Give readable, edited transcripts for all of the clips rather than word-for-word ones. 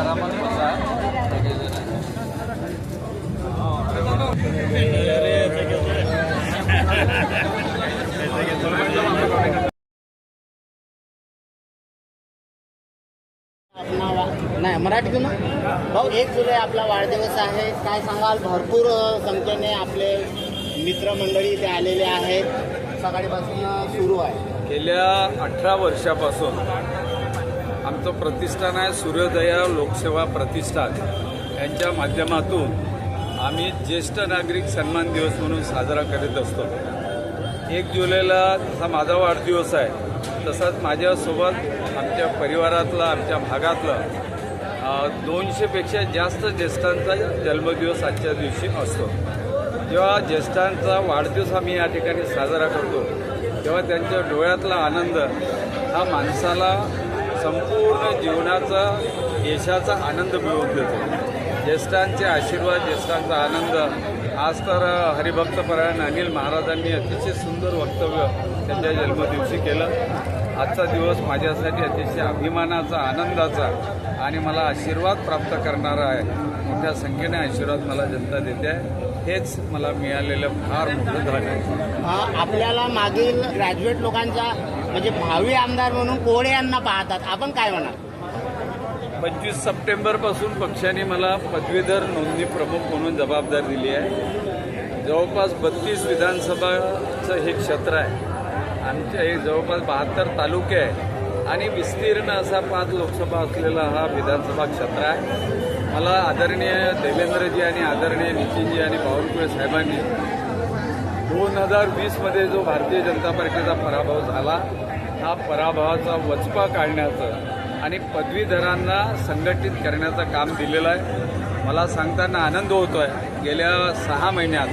आरामात बसा सगळेजण. नाही मराठीतून भाऊ 1 जुलै आपला वाढदिवस आहे. काय सांगाल? भरपूर संख्येने आपले मित्रमंडळी इथे आलेले आहेत. सकाळीपासून सुरू आहे. गेल्या 18 वर्षापासून आमचं प्रतिष्ठान आहे सूर्योदया लोकसेवा प्रतिष्ठान. यांच्या माध्यमातून आम्ही ज्येष्ठ नागरिक सन्मान दिवस म्हणून साजरा करीत असतो. 1 जुलैला जसा माझा वाढदिवस आहे तसंच माझ्यासोबत आमच्या परिवारातला आमच्या भागातलं 200पेक्षा जास्त ज्येष्ठांचा जन्मदिवस आजच्या दिवशी असतो. जेव्हा ज्येष्ठांचा वाढदिवस आम्ही या ठिकाणी साजरा करतो तेव्हा त्यांच्या डोळ्यातला आनंद हा माणसाला संपूर्ण जीवनाचा यशाचा आनंद मिळवून देतो. ज्येष्ठांचे आशीर्वाद, ज्येष्ठांचा आनंद. आज तर हरिभक्तपरायण अनिल महाराजांनी अतिशय सुंदर वक्तव्य त्यांच्या जन्मदिवशी केलं. आजचा दिवस माझ्यासाठी अतिशय अभिमानाचा, आनंदाचा आणि मला आशीर्वाद प्राप्त करणारा आहे. मोठ्या संख्येने आशीर्वाद मला जनता देते आहे. हेच मला मिळालेलं फार मोठं धन आहे. आपल्याला मागील ग्रॅज्युएट लोकांचा म्हणजे भावी आमदार म्हणून कोळे यांना पाहतात, आपण काय म्हणाल? 25 सप्टेंबरपासून पक्षाने मला पदवीधर नोंदणी प्रमुख म्हणून जबाबदारी दिली आहे. जवळपास 32 विधानसभाचं हे क्षेत्र आहे. आमच्या हे जवळपास 72 तालुके आहे आणि विस्तीर्ण असा 5 लोकसभा असलेला हा विधानसभा क्षेत्र आहे. मला आदरणीय देवेंद्रजी आणि आदरणीय नितीनजी आणि बावनकुळे साहेबांनी 2020मध्ये जो भारतीय जनता पार्टीचा पराभव झाला, हा पराभवाचा वचपा काढण्याचं आणि पदवीधरांना संघटित करण्याचं काम दिलेलं आहे. मला सांगताना आनंद होतो आहे. गेल्या 6 महिन्यात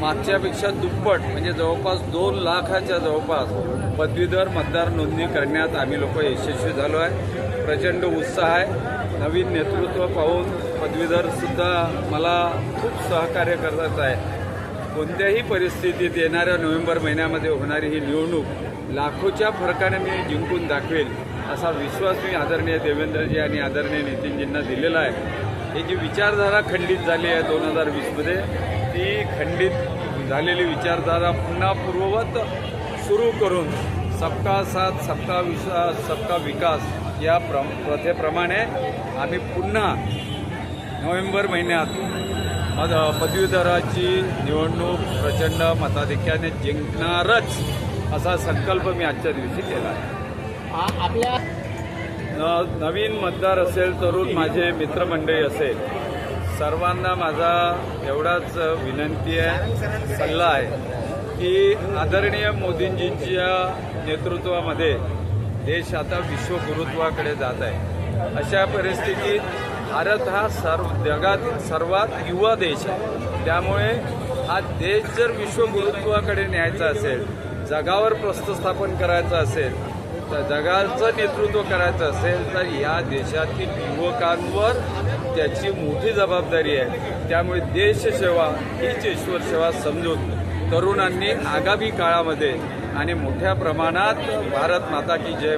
मागच्यापेक्षा दुप्पट म्हणजे जवळपास 2 लाखाच्या जवळपास पदवीधर मतदार नोंदणी करण्यात आम्ही लोक यशस्वी झालो आहे. प्रचंड उत्साह आहे. नवीन नेतृत्व पाहून पदवीधरसुद्धा मला खूप सहकार्य करत आहे. कोणत्याही परिस्थितीत येणाऱ्या नोव्हेंबर महिन्यामध्ये होणारी ही निवडणूक लाखोच्या फरकाने मी जिंकून दाखवेल असा विश्वास मी आदरणीय देवेंद्रजी आणि आदरणीय नितीनजींना दिलेला आहे. ही जी विचारधारा खंडित झाली आहे 2020मध्ये, ती खंडित झालेली विचारधारा पुन्हा पूर्ववत सुरू करून सबका साथ, सबका विश्वास, सबका विकास या प्रथेप्रमाणे आम्ही पुन्हा नोव्हेंबर महिन्यात पदवीधराची निवडणूक प्रचंड मताधिक्याने जिंकणारच असा संकल्प मी आजच्या दिवशी केला आहे. आपल्या नवीन मतदार असेल, तरुण माझे मित्रमंडळी असेल, सर्वांना माझा एवढाच विनंती आहे, सल्ला आहे की आदरणीय मोदींजींच्या नेतृत्वामध्ये देश आता विश्वगुरुत्वाकडे जात आहे. अशा परिस्थितीत भारत हा जगातील सर्वात युवा देश आहे. त्यामुळे हा देश जर विश्वगुरुत्वाकडे न्यायचा असेल, जगावर प्रस्थापन करायचं असेल, तर जगाचं नेतृत्व करायचं असेल तर या देशातील युवकांवर त्याची मोठी जबाबदारी आहे. त्यामुळे देशसेवा हीच ईश्वर सेवा समजून तरुणांनी आगामी काळामध्ये आणि मोठ्या प्रमाणात भारत माता की जय